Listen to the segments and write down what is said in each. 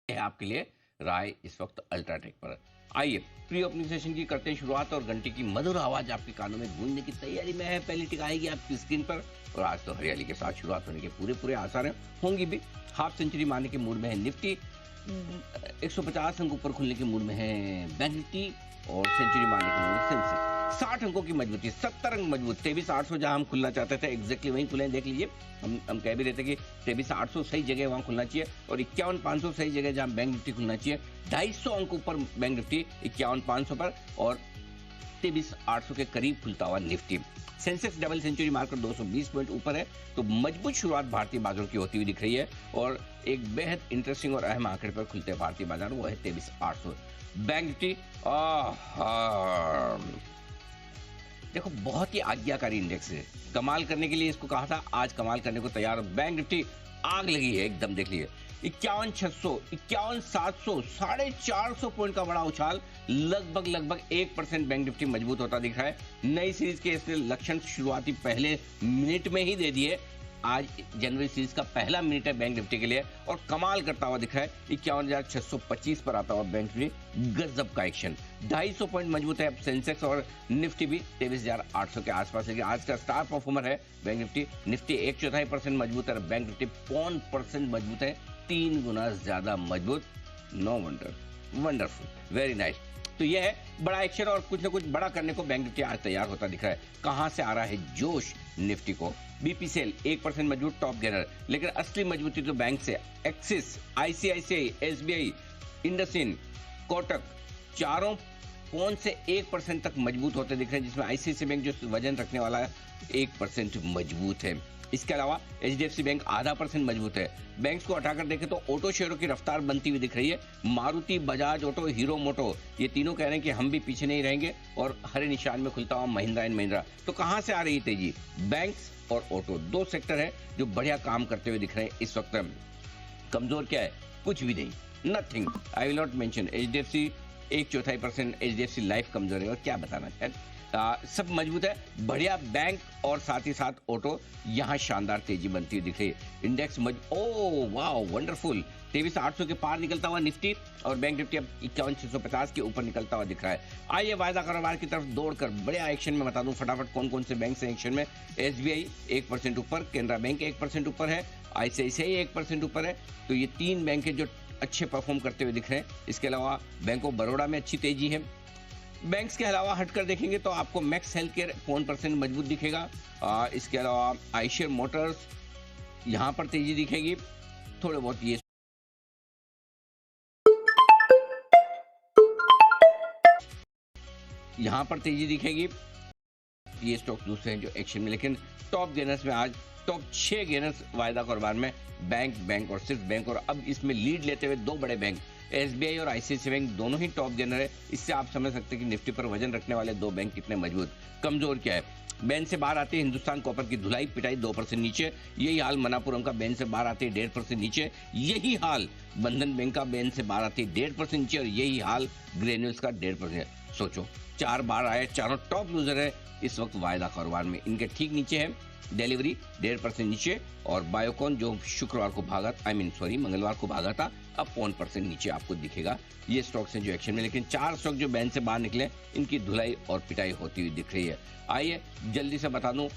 है आपके लिए राय इस वक्त अल्ट्राटेक पर। आइए प्री ओपनिंग सेशन की करते हैं शुरुआत और घंटे की मधुर आवाज आपके कानों में गूंजने की तैयारी में है। पहली टिक आएगी आपकी स्क्रीन पर और आज तो हरियाली के साथ शुरुआत होने के पूरे पूरे आसार हैं, होंगी भी। हाफ सेंचुरी मारने के मूड में है निफ्टी, 150 अंक ऊपर खुलने के मूड में है बैंक निफ्टी और सेंचुरी मारने के मूड में सेंसेक्स। 60 अंकों की मजबूती, 70 अंक मजबूत, 23,800 जहां हम खुलना चाहते थे एग्जैक्टली वहीं खुले, देख लीजिए। हम कह भी रहे थे कि 23,800 सही जगह वहां खुलना चाहिए और 51,500 सही जगह जहां बैंक निफ्टी खुलना चाहिए। 250 अंक ऊपर बैंक निफ्टी 51,500 पर और 23,800 के करीब खुलता हुआ निफ्टी। सेंसेक्स डबल सेंचुरी मारकर 220 पॉइंट ऊपर है, तो मजबूत शुरुआत भारतीय बाजारों की होती हुई दिख रही है और एक बेहद इंटरेस्टिंग और अहम आंकड़े पर खुलते हैं भारतीय बाजार, वो है 23,800। बैंक निफ्टी देखो बहुत ही आज्ञाकारी इंडेक्स है, कमाल करने के लिए इसको कहा था, आज कमाल करने को तैयार। बैंक निफ्टी आग लगी है एकदम, देख लिए 51,600, 51,700, 450 पॉइंट का बड़ा उछाल, लगभग 1% बैंक निफ्टी मजबूत होता दिख रहा है। नई सीरीज के इसने लक्षण शुरुआती पहले मिनट में ही दे दिए। आज जनवरी सीरीज का पहला मिनट है बैंक निफ्टी के लिए और कमाल करता हुआ दिख रहा है। 51,625 पर आता हुआ बैंक निफ्टी, गजब का एक्शन, 250 पॉइंट मजबूत है। अब सेंसेक्स और निफ्टी भी 23,800 के आसपास है। आज का स्टार परफॉर्मर है बैंक निफ्टी। निफ्टी 1/4% मजबूत है, बैंक निफ्टी 0.5% मजबूत है, 3 गुना ज्यादा मजबूत। No wonder, wonderful, very nice. तो यह है बड़ा एक्शन और कुछ ना कुछ बड़ा करने को बैंक निफ्टी आज तैयार होता दिख रहा है। कहां से आ रहा है जोश निफ्टी को? बीपीसीएल 1% मजबूत, टॉप गेनर, लेकिन असली मजबूती तो बैंक से। Axis, ICICI, SBI, IndusInd, Kotak, चारों 0 से 1% तक मजबूत होते दिख रहे हैं, जिसमें आईसीआईसीआई बैंक जो वजन रखने वाला है 1% मजबूत है। इसके अलावा एचडीएफसी बैंक 0.5% मजबूत है। बैंक्स को हटाकर देखें तो ऑटो शेयरों की रफ्तार बनती हुई दिख रही है। मारुति, बजाज ऑटो, हीरो मोटो, ये तीनों कह रहे हैं कि हम भी पीछे नहीं रहेंगे और हरे निशान में खुलता हुआ महिंद्रा एंड महिंद्रा। तो कहां से आ रही तेजी? बैंक्स और ऑटो, दो सेक्टर है जो बढ़िया काम करते हुए दिख रहे हैं इस वक्त। कमजोर क्या है? कुछ भी नहीं, nothing, I will not mention. HDFC 1/4%, HDFC life कमजोर है और क्या बताना है, सब मजबूत है, बढ़िया बैंक और साथ ही साथ ऑटो, यहां शानदार तेजी बनती हुई दिख रही है। इंडेक्स ओ वाओ वंडरफुल, 23,800 के पार निकलता हुआ निफ्टी और बैंक निफ्टी अब 51,650 के ऊपर निकलता हुआ दिख रहा है। आइए वायदा कारोबार की तरफ दौड़कर बढ़िया एक्शन में बता दूं फटाफट कौन कौन से बैंक से एक्शन में। एसबीआई 1% ऊपर, केनरा बैंक 1% ऊपर है, आईसीआईसीआई 1% ऊपर है। तो ये 3 बैंक है जो अच्छे परफॉर्म करते हुए दिख रहे हैं। इसके अलावा बैंक ऑफ बड़ौदा में अच्छी तेजी है। बैंक्स के अलावा हटकर देखेंगे तो आपको मैक्स हेल्थ केयर 1% मजबूत दिखेगा। इसके अलावा आईशर मोटर्स, यहां पर तेजी दिखेगी। थोड़े बहुत ये यहां पर तेजी दिखेगी। ये स्टॉक दूसरे हैं जो एक्शन में, लेकिन टॉप गेनर्स में आज टॉप 6 गेनर्स वायदा कारोबार में बैंक और सिर्फ बैंक, और अब इसमें लीड लेते हुए 2 बड़े बैंक एसबीआई और आईसीआईसीआई बैंक दोनों ही टॉप गेनर है। इससे आप समझ सकते हैं कि निफ्टी पर वजन रखने वाले 2 बैंक कितने मजबूत। कमजोर क्या है? बैंक से बाहर आते हैं हिंदुस्तान कॉपर की धुलाई पिटाई 2% नीचे, यही हाल मनापुरम का बैंक से बाहर आते 1.5% नीचे, यही हाल बंधन बैंक का बैंक से बाहर आते 1.5% नीचे और यही हाल ग्रेन्यूल्स का 1.5%। सोचो 4 बार आए, चारों टॉप लूजर है इस वक्त वायदा कारोबार में। इनके ठीक नीचे है डिलीवरी 1.5% नीचे और बायोकॉन जो शुक्रवार को भागा, मंगलवार को भागा था, अब 1% नीचे आपको दिखेगा। ये स्टॉक्स हैं जो एक्शन में, लेकिन 4 स्टॉक जो बैंक से बाहर निकले इनकी धुलाई और पिटाई होती हुई दिख रही है। आइए जल्दी से बता दूं,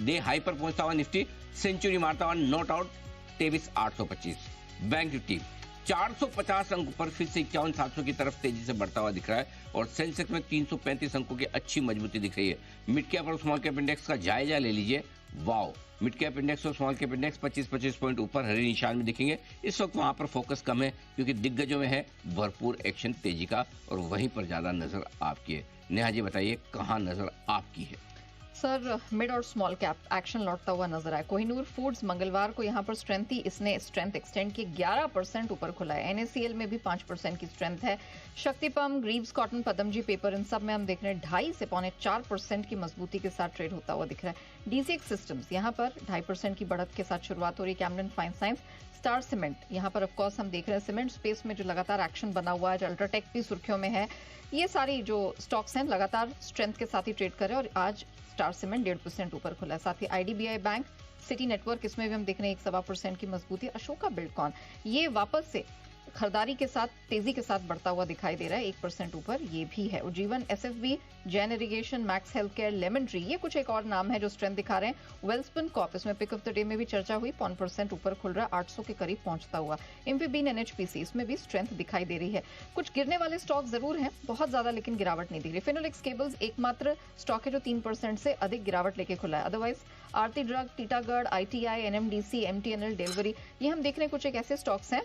डे हाई पर पहुंचता हुआ निफ्टी सेंचुरी मारता हुआ नॉट आउट 23,825। बैंक निफ्टी 450 अंक पर फिर से 51,700 की तरफ तेजी से बढ़ता हुआ दिख रहा है और सेंसेक्स में 335 अंकों की अच्छी मजबूती दिख रही है। मिड कैप और स्मॉल कैप इंडेक्स का जायजा ले लीजिए। वाओ, मिड कैप इंडेक्स और स्मॉल कैप इंडेक्स 25-25 पॉइंट ऊपर हरे निशान में दिखेंगे। इस वक्त वहां पर फोकस कम है क्योंकि दिग्गजों में है भरपूर एक्शन तेजी का और वहीं पर ज्यादा नजर आपकी है। नेहा जी बताइए कहां नजर आपकी है? सर मिड और स्मॉल कैप एक्शन लौटता हुआ नजर आया। कोहिनूर फूड्स मंगलवार को यहां पर स्ट्रेंथ थी, इसने स्ट्रेंथ एक्सटेंड की, 11% ऊपर खुला है। एनएससीएल में भी 5% की स्ट्रेंथ है। शक्तिपम, ग्रीव्स कॉटन, पदमजी पेपर, इन सब में हम देख रहे हैं 2.5 से 4% की मजबूती के साथ ट्रेड होता हुआ दिख रहा है। डीसीएक्स सिस्टम्स यहां पर 2.5% की बढ़त के साथ शुरुआत हो रही है। Cameron fine science, star cement, यहां पर ऑफकोर्स हम देख रहे हैं सीमेंट स्पेस में जो लगातार एक्शन बना हुआ है। अल्ट्राटेक भी सुर्खियों में है। ये सारी जो स्टॉक्स हैं लगातार स्ट्रेंथ के साथ ही ट्रेड कर रहे हैं और आज स्टार सीमेंट 1.5% ऊपर खुला है। साथ ही आईडीबीआई बैंक, सिटी नेटवर्क, इसमें भी हम देख रहे हैं 1.25% की मजबूती। अशोका बिल्डकॉन ये वापस से खरीदारी के साथ तेजी के साथ बढ़ता हुआ दिखाई दे रहा है, 1% ऊपर ये भी है। Ujjivan, SFB, Jain irrigation, max health care, lemon tree, ये कुछ एक और नाम है जो स्ट्रेंथ दिखा रहे हैं। वेल्सपन कॉप, इसमें पिक ऑफ द डे में भी चर्चा हुई, 1% ऊपर खुल रहा है, 800 के करीब पहुंचता हुआ। इंफीबीन, एनएचपीसी, इसमें भी स्ट्रेंथ दिखाई दे रही है। कुछ गिरने वाले स्टॉक जरूर हैं, बहुत ज्यादा लेकिन गिरावट नहीं दिख रही। फिनोलेक्स केबल्स एकमात्र स्टॉक है जो 3% से अधिक गिरावट लेके खुला है। Otherwise Aarti drug, Titagarh, ITI, NMDC, MTNL, Delhivery, ये हम देख रहे हैं कुछ एक ऐसे स्टॉक्स हैं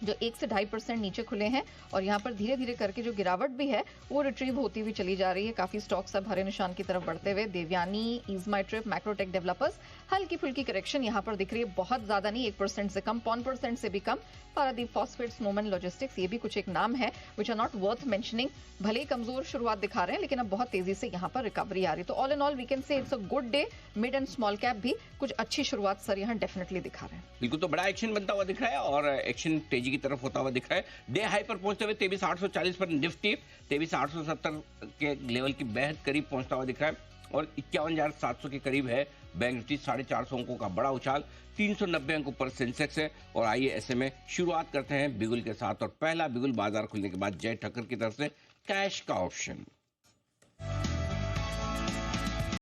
जो 1 से 2.5% नीचे खुले हैं और यहाँ पर धीरे धीरे करके जो गिरावट भी है वो रिट्रीव होती हुई चली जा रही है। काफी स्टॉक्स अब हरे निशान की तरफ बढ़ते हुए, देवयानी, ईज माई ट्रिप, मैक्रोटेक डेवलपर्स, हल्की फुल्की करेक्शन यहाँ पर दिख रही है, बहुत ज्यादा नहीं, 1% से कम, 1% से भी कम। पारादीप फॉस्फेट्स, नोमन लॉजिस्टिक्स, ये भी कुछ एक नाम है which are not worth mentioning. भले ही कमजोर शुरुआत दिखा रहे हैं लेकिन अब बहुत तेजी से यहाँ पर रिकवरी आ रही है। तो all in all we can say it's a good day. Mid and small cap भी कुछ अच्छी शुरुआत सर यहाँ डेफिनेटली दिखा रहे हैं। बिल्कुल, तो बड़ा एक्शन बनता हुआ दिख रहा है और एक्शन तेजी की तरफ होता हुआ दिख रहा है। डे हाई पर पहुंचते हुए 23,840 पर निफ्टी 23,870 के लेवल की बेहद करीब पहुंचता हुआ दिख रहा है और 51,700 के करीब है बैंक निफ्टी। 450 अंकों का बड़ा उछाल, 390 अंक ऊपर सेंसेक्स है। और आइए ऐसे में शुरुआत करते हैं बिगुल के साथ, और पहला बिगुल बाजार खुलने के बाद जय ठक्कर की तरफ से कैश का ऑप्शन।